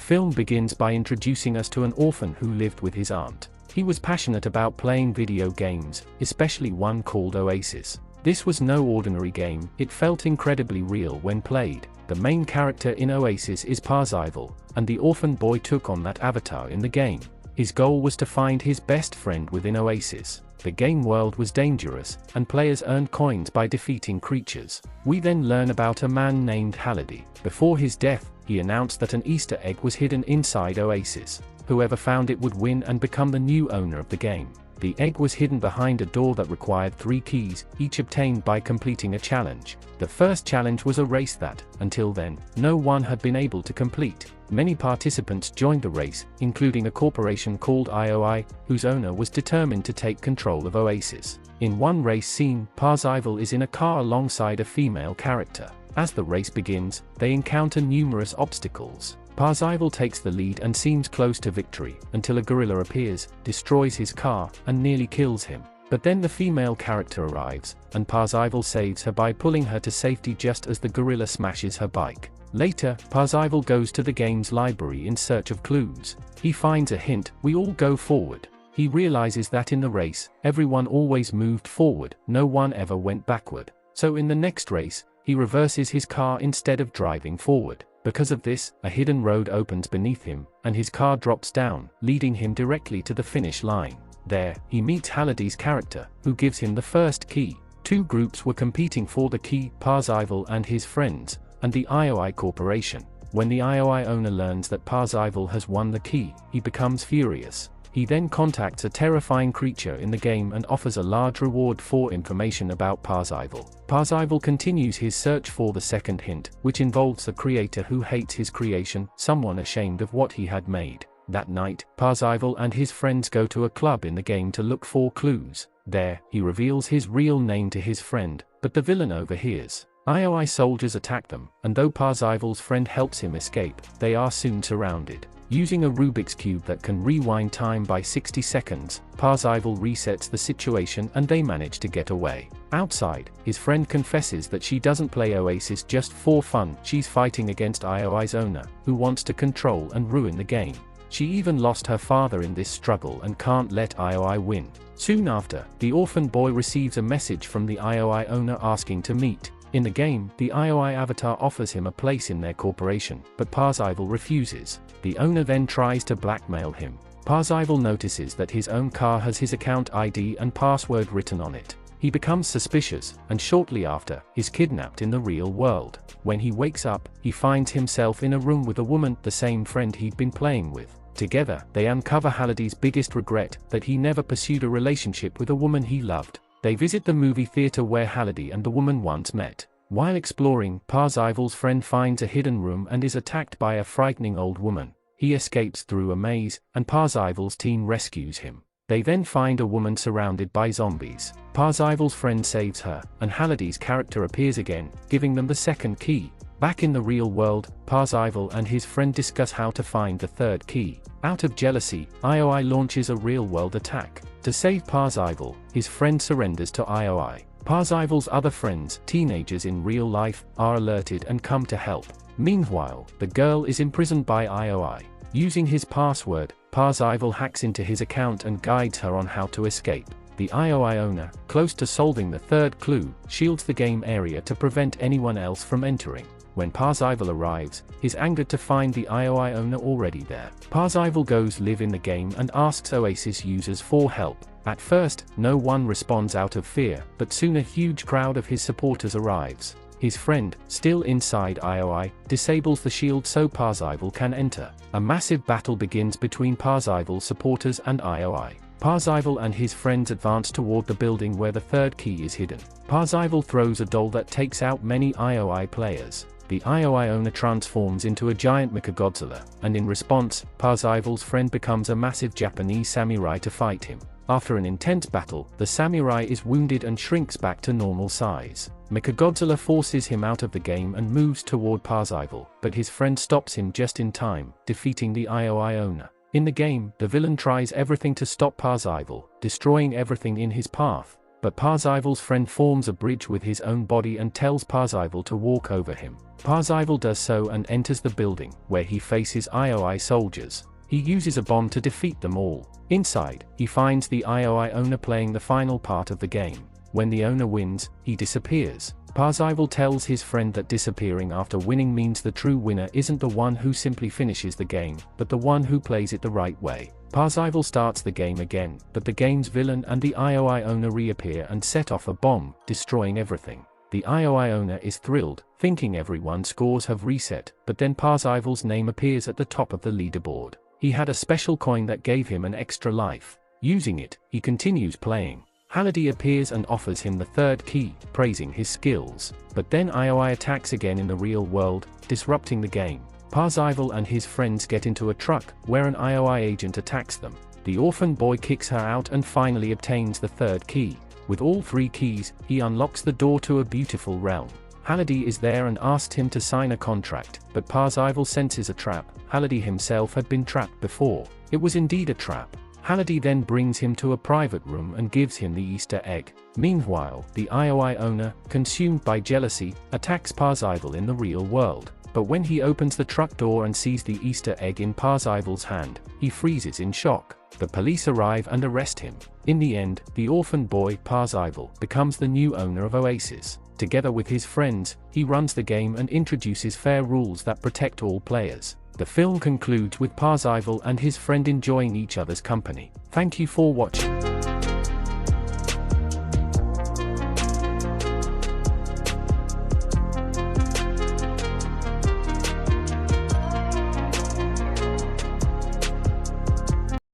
film begins by introducing us to an orphan who lived with his aunt. He was passionate about playing video games, especially one called OASIS. This was no ordinary game, it felt incredibly real when played. The main character in OASIS is Parzival, and the orphan boy took on that avatar in the game. His goal was to find his best friend within OASIS. The game world was dangerous, and players earned coins by defeating creatures. We then learn about a man named Halliday. Before his death, he announced that an Easter egg was hidden inside OASIS. Whoever found it would win and become the new owner of the game. The egg was hidden behind a door that required 3 keys, each obtained by completing a challenge. The first challenge was a race that, until then, no one had been able to complete. Many participants joined the race, including a corporation called IOI, whose owner was determined to take control of OASIS. In one race scene, Parzival is in a car alongside a female character. As the race begins, they encounter numerous obstacles. Parzival takes the lead and seems close to victory, until a gorilla appears, destroys his car, and nearly kills him. But then the female character arrives, and Parzival saves her by pulling her to safety just as the gorilla smashes her bike. Later, Parzival goes to the game's library in search of clues. He finds a hint: we all go forward. He realizes that in the race, everyone always moved forward, no one ever went backward. So in the next race, he reverses his car instead of driving forward. Because of this, a hidden road opens beneath him, and his car drops down, leading him directly to the finish line. There, he meets Halliday's character, who gives him the first key. 2 groups were competing for the key, Parzival and his friends, and the IOI corporation. When the IOI owner learns that Parzival has won the key, he becomes furious. He then contacts a terrifying creature in the game and offers a large reward for information about Parzival. Parzival continues his search for the second hint, which involves a creator who hates his creation, someone ashamed of what he had made. That night, Parzival and his friends go to a club in the game to look for clues. There, he reveals his real name to his friend, but the villain overhears. IOI soldiers attack them, and though Parzival's friend helps him escape, they are soon surrounded. Using a Rubik's Cube that can rewind time by 60 seconds, Parzival resets the situation and they manage to get away. Outside, his friend confesses that she doesn't play OASIS just for fun, she's fighting against IOI's owner, who wants to control and ruin the game. She even lost her father in this struggle and can't let IOI win. Soon after, the orphan boy receives a message from the IOI owner asking to meet. In the game, the IOI avatar offers him a place in their corporation, but Parzival refuses. The owner then tries to blackmail him. Parzival notices that his own car has his account ID and password written on it. He becomes suspicious, and shortly after, is kidnapped in the real world. When he wakes up, he finds himself in a room with a woman, the same friend he'd been playing with. Together, they uncover Halliday's biggest regret, that he never pursued a relationship with a woman he loved. They visit the movie theater where Halliday and the woman once met. While exploring, Parzival's friend finds a hidden room and is attacked by a frightening old woman. He escapes through a maze, and Parzival's team rescues him. They then find a woman surrounded by zombies. Parzival's friend saves her, and Halliday's character appears again, giving them the second key. Back in the real world, Parzival and his friend discuss how to find the third key. Out of jealousy, IOI launches a real-world attack. To save Parzival, his friend surrenders to IOI. Parzival's other friends, teenagers in real life, are alerted and come to help. Meanwhile, the girl is imprisoned by IOI. Using his password, Parzival hacks into his account and guides her on how to escape. The IOI owner, close to solving the third clue, shields the game area to prevent anyone else from entering. When Parzival arrives, he's angered to find the IOI owner already there. Parzival goes live in the game and asks OASIS users for help. At first, no one responds out of fear, but soon a huge crowd of his supporters arrives. His friend, still inside IOI, disables the shield so Parzival can enter. A massive battle begins between Parzival's supporters and IOI. Parzival and his friends advance toward the building where the third key is hidden. Parzival throws a doll that takes out many IOI players. The IOI owner transforms into a giant Mechagodzilla, and in response, Parzival's friend becomes a massive Japanese samurai to fight him. After an intense battle, the samurai is wounded and shrinks back to normal size. Mechagodzilla forces him out of the game and moves toward Parzival, but his friend stops him just in time, defeating the IOI owner. In the game, the villain tries everything to stop Parzival, destroying everything in his path. but Parzival's friend forms a bridge with his own body and tells Parzival to walk over him. Parzival does so and enters the building, where he faces IOI soldiers. He uses a bomb to defeat them all. Inside, he finds the IOI owner playing the final part of the game. When the owner wins, he disappears. Parzival tells his friend that disappearing after winning means the true winner isn't the one who simply finishes the game, but the one who plays it the right way. Parzival starts the game again, but the game's villain and the IOI owner reappear and set off a bomb, destroying everything. The IOI owner is thrilled, thinking everyone's scores have reset, but then Parzival's name appears at the top of the leaderboard. He had a special coin that gave him an extra life. Using it, he continues playing. Halliday appears and offers him the third key, praising his skills. But then IOI attacks again in the real world, disrupting the game. Parzival and his friends get into a truck, where an IOI agent attacks them. The orphan boy kicks her out and finally obtains the third key. With all three keys, he unlocks the door to a beautiful realm. Halliday is there and asks him to sign a contract, but Parzival senses a trap. Halliday himself had been trapped before. It was indeed a trap. Halliday then brings him to a private room and gives him the Easter egg. Meanwhile, the IOI owner, consumed by jealousy, attacks Parzival in the real world. But when he opens the truck door and sees the Easter egg in Parzival's hand, he freezes in shock. The police arrive and arrest him. In the end, the orphan boy, Parzival, becomes the new owner of OASIS. Together with his friends, he runs the game and introduces fair rules that protect all players. The film concludes with Parzival and his friend enjoying each other's company. Thank you for watching.